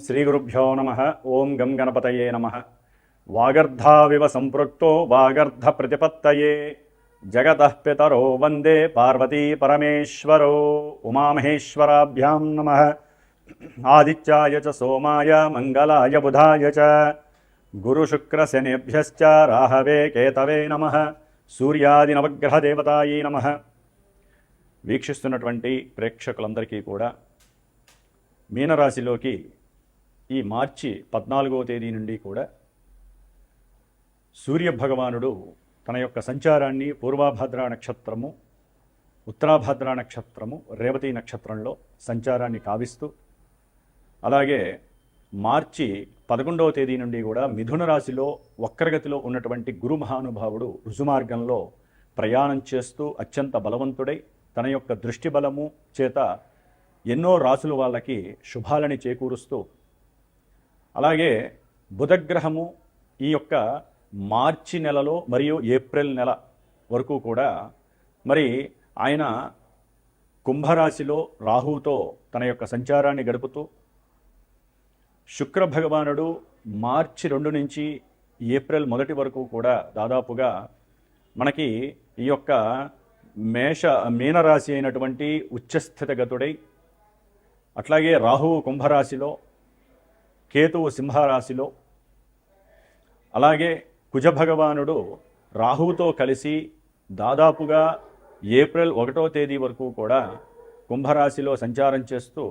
శ్రీగురుభ్యో నమః. ఓం గం గణపతయే నమః. వాగర్ధావివ సంపృక్తో వాగర్ధ ప్రతిపత్తయే జగతః పితరో వందే పార్వతీ పరమేశ్వరో. ఉమామహేశ్వరాభ్యాం నమః. ఆదిత్యాయ చ సోమాయ మంగళాయ బుధాయ చ గురుశుక్రశనేభ్యశ్చ రాహవే కేతవే నమః. సూర్యాది నవగ్రహ దేవతాయే నమః. వీక్షిస్తున్నటువంటి ప్రేక్షకులందరికీ కూడా మీనరాశిలోకి ఈ మార్చి 14వ తేదీ నుండి కూడా సూర్యభగవానుడు తన యొక్క సంచారాన్ని పూర్వభద్ర నక్షత్రము, ఉత్తరాభద్ర నక్షత్రము, రేవతి నక్షత్రంలో సంచారాన్ని కావిస్తూ, అలాగే మార్చి 11వ తేదీ నుండి కూడా మిథున రాశిలో వక్రగతిలో ఉన్నటువంటి గురు మహానుభావుడు రుజుమార్గంలో ప్రయాణం చేస్తూ అత్యంత బలవంతుడై తన యొక్క దృష్టి బలము చేత ఎన్నో రాసుల వాళ్ళకి శుభాలని చేకూరుస్తూ, అలాగే బుధగ్రహము ఈ యొక్క మార్చి నెలలో మరియు ఏప్రిల్ నెల వరకు కూడా మరి ఆయన కుంభరాశిలో రాహువుతో తన యొక్క సంచారాన్ని గడుపుతూ, శుక్ర భగవానుడు మార్చి 2 నుంచి ఏప్రిల్ 1 వరకు కూడా దాదాపుగా మనకి ఈ యొక్క మీనరాశి అయినటువంటి ఉచ్చస్థితగతుడై, అట్లాగే రాహువు కుంభరాశిలో, కేతువు సింహరాశిలో, అలాగే కుజభగవానుడు రాహువుతో కలిసి దాదాపుగా ఏప్రిల్ 1వ తేదీ వరకు కూడా కుంభరాశిలో సంచారం చేస్తూ,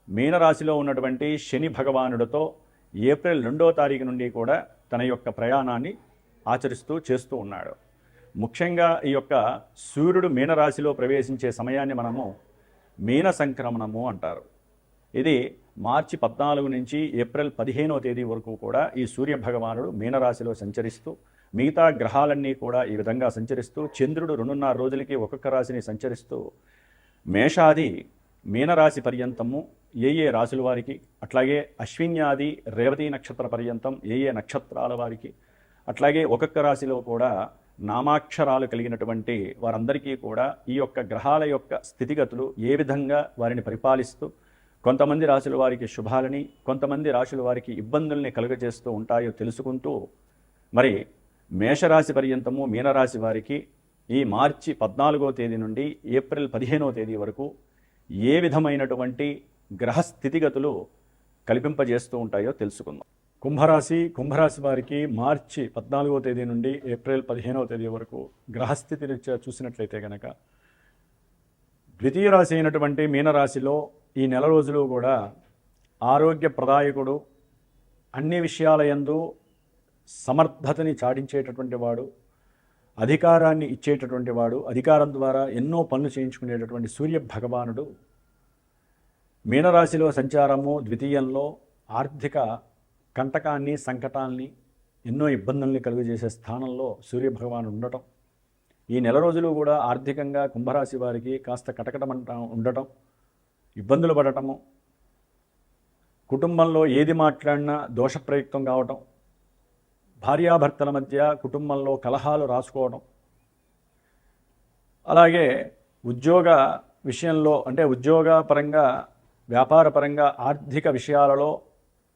మీనరాశిలో ఉన్నటువంటి శని భగవానుడితో ఏప్రిల్ 2వ తారీఖు నుండి కూడా తన యొక్క ప్రయాణాన్ని చేస్తూ ఉన్నాడు. ముఖ్యంగా ఈ యొక్క సూర్యుడు మీనరాశిలో ప్రవేశించే సమయాన్ని మనము మీన సంక్రమణము అంటారు. ఇది మార్చి 14 నుంచి ఏప్రిల్ 15వ తేదీ వరకు కూడా ఈ సూర్య భగవానుడు మీనరాశిలో సంచరిస్తూ, మిగతా గ్రహాలన్నీ కూడా ఈ విధంగా సంచరిస్తూ, చంద్రుడు 2.5 రోజులకి ఒక్కొక్క రాశిని సంచరిస్తూ మేషాది మీనరాశి పర్యంతము ఏ రాశుల వారికి, అట్లాగే అశ్విన్యాది రేవతి నక్షత్ర పర్యంతం ఏ నక్షత్రాల వారికి, అట్లాగే ఒక్కొక్క రాశిలో కూడా నామాక్షరాలు కలిగినటువంటి వారందరికీ కూడా ఈ యొక్క గ్రహాల యొక్క స్థితిగతులు ఏ విధంగా వారిని పరిపాలిస్తూ, కొంతమంది రాశుల వారికి శుభాలని, కొంతమంది రాశుల వారికి ఇబ్బందుల్ని కలుగజేస్తూ ఉంటాయో తెలుసుకుంటూ, మరి మేషరాశి పర్యంతము మీనరాశి వారికి ఈ మార్చి 14వ తేదీ నుండి ఏప్రిల్ 15వ తేదీ వరకు ఏ విధమైనటువంటి గ్రహ స్థితిగతులు కల్పింపజేస్తూ ఉంటాయో తెలుసుకుందాం. కుంభరాశి వారికి మార్చి 14వ తేదీ నుండి ఏప్రిల్ 15వ తేదీ వరకు గ్రహస్థితి రీత్యా చూసినట్లయితే కనుక, ద్వితీయ రాశి అయినటువంటి మీనరాశిలో ఈ నెల రోజులు కూడా ఆరోగ్య ప్రదాయకుడు, అన్ని విషయాల యందు సమర్థతని చాటించేటటువంటి వాడు, అధికారాన్ని ఇచ్చేటటువంటి వాడు, అధికారం ద్వారా ఎన్నో పనులు చేయించుకునేటటువంటి సూర్య భగవానుడు మీనరాశిలో సంచారము ద్వితీయంలో ఆర్థిక కంటకాన్ని, సంకటాల్ని, ఎన్నో ఇబ్బందుల్ని కలుగజేసే స్థానంలో సూర్యభగవానుడు ఉండటం, ఈ నెల రోజులు కూడా ఆర్థికంగా కుంభరాశి వారికి కాస్త కటకటమంట ఉండటం, ఇబ్బందులు పడటము, కుటుంబంలో ఏది మాట్లాడినా దోషప్రయుక్తం కావటం, భార్యాభర్తల మధ్య కుటుంబంలో కలహాలు రాసుకోవడం, అలాగే ఉద్యోగ విషయంలో అంటే ఉద్యోగపరంగా, వ్యాపారపరంగా, ఆర్థిక విషయాలలో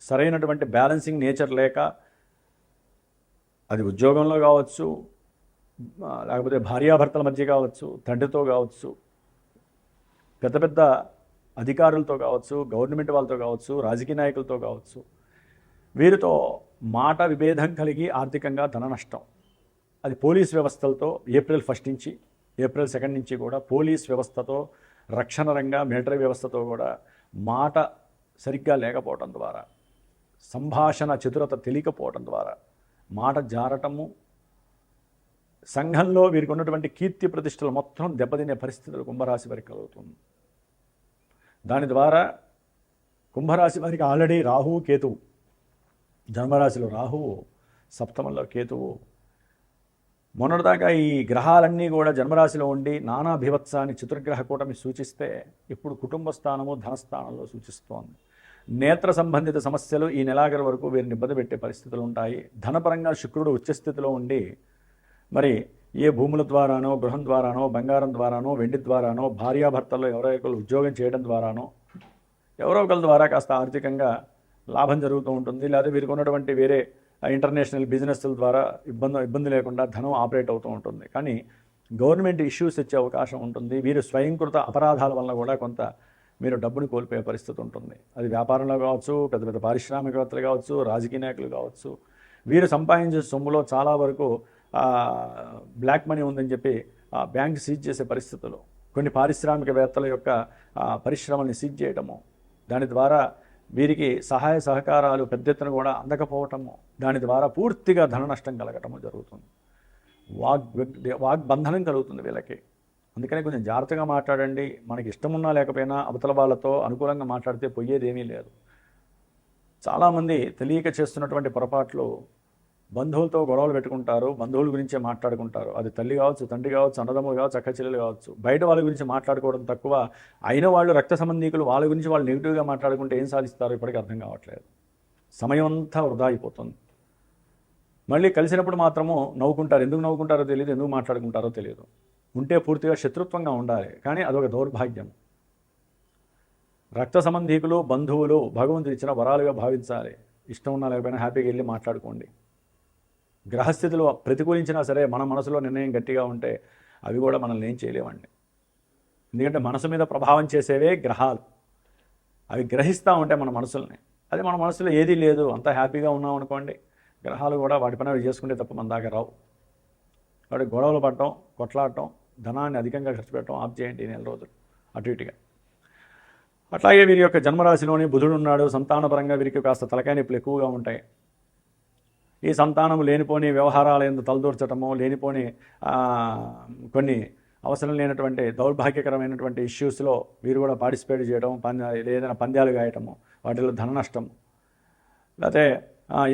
సరైనటువంటి బ్యాలెన్సింగ్ నేచర్ లేక, అది ఉద్యోగంలో కావచ్చు, లేకపోతే భార్యాభర్తల మధ్య కావచ్చు, తండ్రితో కావచ్చు, పెద్ద పెద్ద అధికారులతో కావచ్చు, గవర్నమెంట్ వాళ్ళతో కావచ్చు, రాజకీయ నాయకులతో కావచ్చు, వీరితో మాట విభేదం కలిగి ఆర్థికంగా ధన నష్టం. అది పోలీస్ వ్యవస్థలతో ఏప్రిల్ 1 నుంచి ఏప్రిల్ 2 నుంచి కూడా పోలీస్ వ్యవస్థతో, రక్షణ రంగ మిలిటరీ వ్యవస్థతో కూడా మాట సరిగ్గా లేకపోవడం ద్వారా, సంభాషణ చతురత తెలియకపోవడం ద్వారా మాట జారటము, సంఘంలో వీరికి ఉన్నటువంటి కీర్తి ప్రతిష్టలు మొత్తం దెబ్బతినే పరిస్థితులు కుంభరాశి వారికి కలుగుతుంది. దాని ద్వారా కుంభరాశి వారికి ఆల్రెడీ రాహువు, కేతువు, జన్మరాశిలో రాహువు, సప్తమంలో కేతువు, మొన్నటిదాకా ఈ గ్రహాలన్నీ కూడా జన్మరాశిలో ఉండి నానా భీభత్సాన్ని చతుర్గ్రహ కూటమి సూచిస్తే, ఇప్పుడు కుటుంబ స్థానము ధనస్థానంలో సూచిస్తోంది. నేత్ర సంబంధిత సమస్యలు ఈ నెలాఖరు వరకు వీరిని ఇబ్బంది పెట్టే పరిస్థితులు ఉంటాయి. ధనపరంగా శుక్రుడు ఉచ్చస్థితిలో ఉండి మరి ఏ భూముల ద్వారానో, గృహం ద్వారానో, బంగారం ద్వారానో, వెండి ద్వారానో, భార్యాభర్తల్లో ఎవరో ఒకరు ఉద్యోగం చేయడం ద్వారానో, ఎవరో ఒకరి ద్వారా కాస్త ఆర్థికంగా లాభం జరుగుతూ ఉంటుంది. లేదా వీరికి ఉన్నటువంటి వేరే ఇంటర్నేషనల్ బిజినెస్ల ద్వారా ఇబ్బంది లేకుండా ధనం ఆపరేట్ అవుతూ ఉంటుంది. కానీ గవర్నమెంట్ ఇష్యూస్ వచ్చే అవకాశం ఉంటుంది. వీరు స్వయంకృత అపరాధాల వల్ల కూడా కొంత మీరు డబ్బుని కోల్పోయే పరిస్థితి ఉంటుంది. అది వ్యాపారంలో కావచ్చు, పెద్ద పెద్ద పారిశ్రామికవేత్తలు కావచ్చు, రాజకీయ నాయకులు కావచ్చు. వీరు సంపాదించే సొమ్ములో చాలా వరకు బ్లాక్ మనీ ఉందని చెప్పి బ్యాంక్ సీజ్ చేసే పరిస్థితులు, కొన్ని పారిశ్రామికవేత్తల యొక్క పరిశ్రమల్ని సీజ్ చేయటము, దాని ద్వారా వీరికి సహాయ సహకారాలు పెద్ద ఎత్తున కూడా అందకపోవటము, దాని ద్వారా పూర్తిగా ధన నష్టం కలగటము జరుగుతుంది. వాగ్బంధనం కలుగుతుంది వీళ్ళకి. అందుకని కొంచెం జాగ్రత్తగా మాట్లాడండి. మనకి ఇష్టమున్నా లేకపోయినా అవతల వాళ్ళతో అనుకూలంగా మాట్లాడితే పోయేది ఏమీ లేదు. చాలామంది తెలియక చేస్తున్నటువంటి పొరపాట్లు, బంధువులతో గొడవలు పెట్టుకుంటారు, బంధువుల గురించే మాట్లాడుకుంటారు. అది తల్లి కావచ్చు, తండ్రి కావచ్చు, అన్నదమ్ములు కావచ్చు, అక్క చెల్లెలు కావచ్చు. బయట వాళ్ళ గురించి మాట్లాడుకోవడం తక్కువ, అయిన వాళ్ళు రక్త సంబంధీకులు వాళ్ళ గురించి వాళ్ళు నెగిటివ్గా మాట్లాడుకుంటే ఏం సాధిస్తారో ఇప్పటికీ అర్థం కావట్లేదు. సమయం అంతా వృధా అయిపోతుంది. మళ్ళీ కలిసినప్పుడు మాత్రము నవ్వుకుంటారు. ఎందుకు నవ్వుకుంటారో తెలియదు, ఎందుకు మాట్లాడుకుంటారో తెలియదు. ఉంటే పూర్తిగా శత్రుత్వంగా ఉండాలి, కానీ అదొక దౌర్భాగ్యం. రక్త సంబంధీకులు, బంధువులు భగవంతుడు ఇచ్చిన వరాలుగా భావించాలి. ఇష్టం ఉన్నా లేకపోయినా హ్యాపీగా వెళ్ళి మాట్లాడుకోండి. గ్రహస్థితులు ప్రతికూలించినా సరే మన మనసులో నిర్ణయం గట్టిగా ఉంటే అవి కూడా మనల్ని ఏం చేయలేవండి. ఎందుకంటే మనసు మీద ప్రభావం చేసేవే గ్రహాలు. అవి గ్రహిస్తూ ఉంటాయి మన మనసుల్ని. అది మన మనసులో ఏదీ లేదు, అంతా హ్యాపీగా ఉన్నాం అనుకోండి, గ్రహాలు కూడా వాటి పని అవి చేసుకుంటే తప్ప మన దాకా రావు. వాటి గొడవలు పడటం, కొట్లాడటం, ధనాన్ని అధికంగా ఖర్చు పెట్టడం ఆఫ్ చేయండి 4 రోజులు అటు ఇటుగా. అట్లాగే వీరి యొక్క జన్మరాశిలోని బుధుడు ఉన్నాడు. సంతానపరంగా వీరికి కాస్త తలకాయ నొప్పులు ఎక్కువగా ఉంటాయి. ఈ సంతానం లేనిపోని వ్యవహారాల యందు తలదూర్చటము, లేనిపోని కొన్ని అవసరం లేనటువంటి దౌర్భాగ్యకరమైనటువంటి ఇష్యూస్లో వీరు కూడా పార్టిసిపేట్ చేయడం, ఏదైనా పంద్యాలు గాయటము, వాటిలో ధన నష్టం, లేకపోతే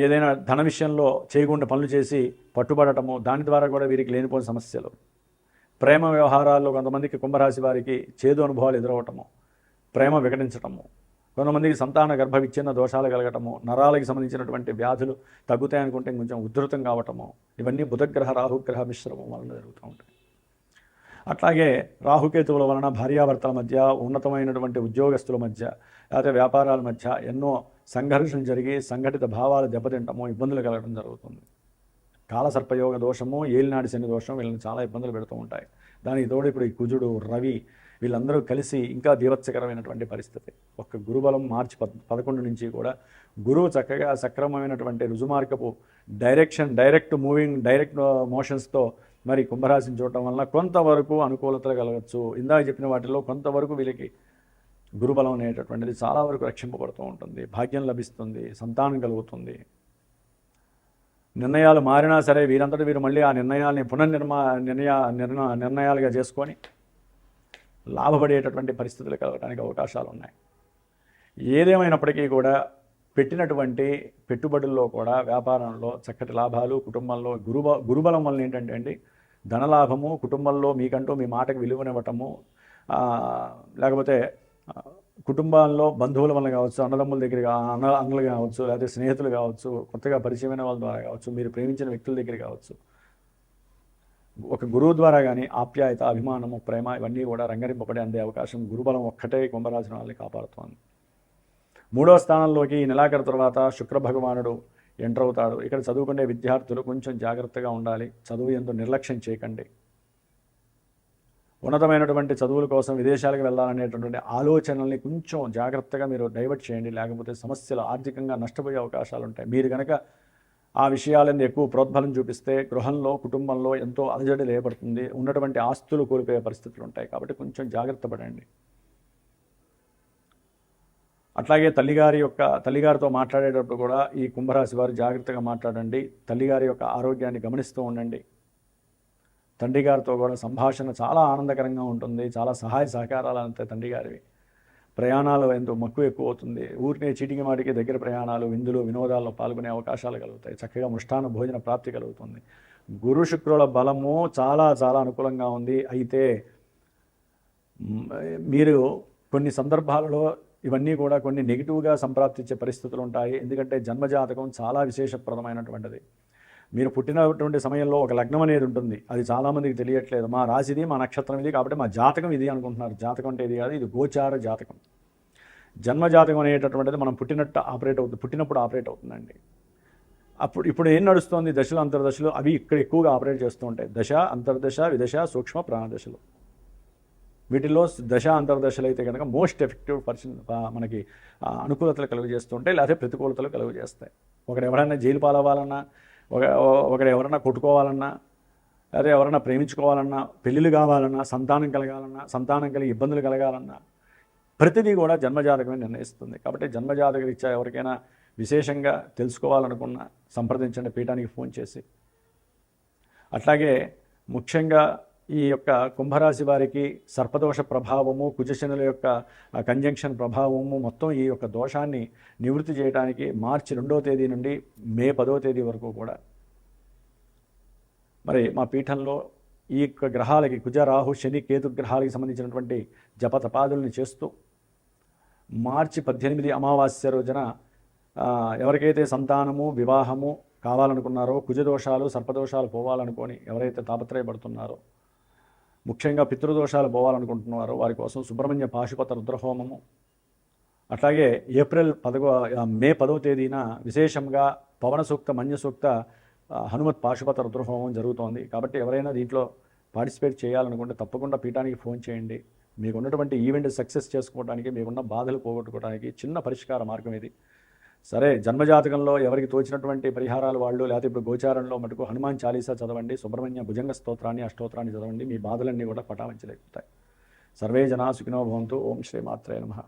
ఏదైనా ధన విషయంలో చేయకుండా పనులు చేసి పట్టుబడటము, దాని ద్వారా కూడా వీరికి లేనిపోని సమస్యలు. ప్రేమ వ్యవహారాల్లో కొంతమందికి కుంభరాశి వారికి చేదు అనుభవాలు ఎదురవటము, ప్రేమ వికటించటము, కొంతమందికి సంతాన గర్భ విచ్ఛిన్న దోషాలు కలగటము, నరాలకి సంబంధించినటువంటి వ్యాధులు తగ్గుతాయనుకుంటే కొంచెం ఉధృతం కావటము, ఇవన్నీ బుధగ్రహ రాహుగ్రహ మిశ్రమం వలన జరుగుతూ ఉంటాయి. అట్లాగే రాహుకేతువుల వలన భార్యాభర్తల మధ్య, ఉన్నతమైనటువంటి ఉద్యోగస్తుల మధ్య, లేకపోతే వ్యాపారాల మధ్య ఎన్నో సంఘర్షణ జరిగి సంఘటిత భావాలు దెబ్బతింటము, ఇబ్బందులు కలగడం జరుగుతుంది. కాలసర్పయోగ దోషము, ఏలినాడి శని దోషం వీళ్ళని చాలా ఇబ్బందులు పెడుతూ ఉంటాయి. దానికి తోడు ఇప్పుడు ఈ కుజుడు, రవి వీళ్ళందరూ కలిసి ఇంకా బీభత్సకరమైనటువంటి పరిస్థితి. ఒక్క గురుబలం మార్చి 11 నుంచి కూడా గురువు చక్కగా సక్రమమైనటువంటి రుజుమార్గపు డైరెక్ట్ మోషన్స్తో మరి కుంభరాశిని చూడటం వలన కొంతవరకు అనుకూలతలు కలగచ్చు. ఇందాక చెప్పిన వాటిలో కొంతవరకు వీళ్ళకి గురుబలం అనేటటువంటిది చాలా వరకు రక్షింపబడుతూ ఉంటుంది. భాగ్యం లభిస్తుంది, సంతానం కలుగుతుంది. నిర్ణయాలు మారినా సరే వీరంతటా వీరు మళ్ళీ ఆ నిర్ణయాల్ని నిర్ణయాలుగా చేసుకొని లాభపడేటటువంటి పరిస్థితులు కలగడానికి అవకాశాలు ఉన్నాయి. ఏదేమైనప్పటికీ కూడా పెట్టినటువంటి పెట్టుబడుల్లో కూడా వ్యాపారంలో చక్కటి లాభాలు, కుటుంబంలో గురుబలం వల్ల ఏంటంటే అండి ధనలాభము, కుటుంబంలో మీకంటూ మీ మాటకు విలువనివ్వటము, లేకపోతే కుటుంబాల్లో బంధువుల వల్ల కావచ్చు, అన్నదమ్ముల దగ్గర అన్నలు కావచ్చు, లేకపోతే స్నేహితులు కావచ్చు, కొత్తగా పరిచయమైన వాళ్ళ ద్వారా కావచ్చు, మీరు ప్రేమించిన వ్యక్తుల దగ్గర కావచ్చు, ఒక గురువు ద్వారా కానీ ఆప్యాయత, అభిమానము, ప్రేమ ఇవన్నీ కూడా రంగరింపబడి అందే అవకాశం గురుబలం ఒక్కటే కుంభరాశి వాళ్ళని కాపాడుతోంది. 3వ స్థానంలోకి ఈ నెలాఖరు తర్వాత శుక్ర భగవానుడు ఎంటర్ అవుతాడు. ఇక్కడ చదువుకునే విద్యార్థులు కొంచెం జాగ్రత్తగా ఉండాలి. చదువు యందు నిర్లక్ష్యం చేయకండి. ఉన్నతమైనటువంటి చదువుల కోసం విదేశాలకు వెళ్ళాలనేటటువంటి ఆలోచనల్ని కొంచెం జాగ్రత్తగా మీరు డైవర్ట్ చేయండి. లేకపోతే సమస్యలు ఆర్థికంగా నష్టపోయే అవకాశాలు ఉంటాయి. మీరు కనుక ఆ విషయాలను ఎక్కువ ప్రోద్బలం చూపిస్తే గృహంలో, కుటుంబంలో ఎంతో అలజడి ఏర్పడుతుంది. ఉన్నటువంటి ఆస్తులు కోల్పోయే పరిస్థితులు ఉంటాయి. కాబట్టి కొంచెం జాగ్రత్త పడండి. అట్లాగే తల్లిగారితో మాట్లాడేటప్పుడు కూడా ఈ కుంభరాశి వారు జాగ్రత్తగా మాట్లాడండి. తల్లిగారి యొక్క ఆరోగ్యాన్ని గమనిస్తూ ఉండండి. తండ్రి గారితో కూడా సంభాషణ చాలా ఆనందకరంగా ఉంటుంది. చాలా సహాయ సహకారాలు అంతే తండ్రి గారివి. ప్రయాణాలు ఎంతో ఎక్కువ అవుతుంది. ఊరినే చీటికి మాటికి దగ్గర ప్రయాణాలు, విందులు, వినోదాల్లో పాల్గొనే అవకాశాలు కలుగుతాయి. చక్కగా మృష్టాన్న భోజన ప్రాప్తి కలుగుతుంది. గురు శుక్రుల బలము చాలా చాలా అనుకూలంగా ఉంది. అయితే మీరు కొన్ని సందర్భాలలో ఇవన్నీ కూడా కొన్ని నెగిటివ్గా సంప్రాప్తించే పరిస్థితులు ఉంటాయి. ఎందుకంటే జన్మజాతకం చాలా విశేషప్రదమైనటువంటిది. మీరు పుట్టినటువంటి సమయంలో ఒక లగ్నం అనేది ఉంటుంది. అది చాలామందికి తెలియట్లేదు. మా రాశిది, మా నక్షత్రం ఇది, కాబట్టి మా జాతకం ఇది అనుకుంటున్నారు. జాతకం అంటే ఇది కాదు, ఇది గోచార జాతకం. జన్మజాతకం అనేటటువంటిది మనం పుట్టినప్పుడు ఆపరేట్ అవుతుందండి. ఇప్పుడు ఏం నడుస్తుంది, దశలు అంతర్దశలు అవి ఇక్కడ ఎక్కువగా ఆపరేట్ చేస్తూ ఉంటాయి. దశ, అంతర్దశ, విదశ, సూక్ష్మ ప్రాణదశలు. వీటిల్లో దశ అంతర్దశలు అయితే కనుక మోస్ట్ ఎఫెక్టివ్ మనకి అనుకూలతలు కలుగజేస్తూ ఉంటాయి, లేకపోతే ప్రతికూలతలు కలుగజేస్తాయి. ఒకడు ఎవరైనా జైలు పాలవ్వాలన్నా, ఒకడు ఎవరైనా కొట్టుకోవాలన్నా, లేదా ఎవరైనా ప్రేమించుకోవాలన్నా, పెళ్ళిళ్ళు కావాలన్నా, సంతానం కలగాలన్నా, సంతానం కలిగి ఇబ్బందులు కలగాలన్నా ప్రతిదీ కూడా జన్మజాతకమే నిర్ణయిస్తుంది. కాబట్టి జన్మజాతక రీత్యా ఎవరికైనా విశేషంగా తెలుసుకోవాలనుకున్న సంప్రదించండి పీఠానికి ఫోన్ చేసి. అట్లాగే ముఖ్యంగా ఈ యొక్క కుంభరాశి వారికి సర్పదోష ప్రభావము, కుజశనుల యొక్క కంజంక్షన్ ప్రభావము మొత్తం ఈ యొక్క దోషాన్ని నివృత్తి చేయడానికి మార్చి 2వ తేదీ నుండి మే 10వ తేదీ వరకు కూడా మరి మా పీఠంలో ఈ యొక్క గ్రహాలకి కుజ, రాహు, శని, కేతు గ్రహాలకి సంబంధించినటువంటి జపతపాదుల్ని చేస్తూ మార్చి 18 అమావాస్య రోజున ఎవరికైతే సంతానము, వివాహము కావాలనుకున్నారో, కుజదోషాలు, సర్పదోషాలు పోవాలనుకొని ఎవరైతే తాపత్రయపడుతున్నారో, ముఖ్యంగా పితృదోషాలు పోవాలనుకుంటున్నారో వారి కోసం సుబ్రహ్మణ్య పాశుపత రుద్రహోమము, అట్లాగే మే 10వ తేదీన విశేషంగా పవన సూక్త, మన్య సూక్త, హనుమత్ పాశుపత రుద్రహోమం జరుగుతోంది. కాబట్టి ఎవరైనా దీంట్లో పార్టిసిపేట్ చేయాలనుకుంటే తప్పకుండా పీఠానికి ఫోన్ చేయండి. మీకున్నటువంటి ఈవెంట్ సక్సెస్ చేసుకోవడానికి, మీకున్న బాధలు పోగొట్టుకోవడానికి చిన్న పరిష్కార మార్గం ఇది. సరే, జన్మజాతకంలో ఎవరికి తోచినటువంటి పరిహారాలు వాళ్ళు, లేకపోతే ఇప్పుడు గోచారంలో మటుకు హనుమాన్ చాలీసా చదవండి, సుబ్రహ్మణ్య భుజంగ స్తోత్రాన్ని, అష్టోత్రాన్ని చదవండి, మీ బాధలన్నీ కూడా పటావంచలేకపోతాయి. సర్వే జనా సుఖినో భవంతు. ఓం శ్రీ మాత్రే నమః.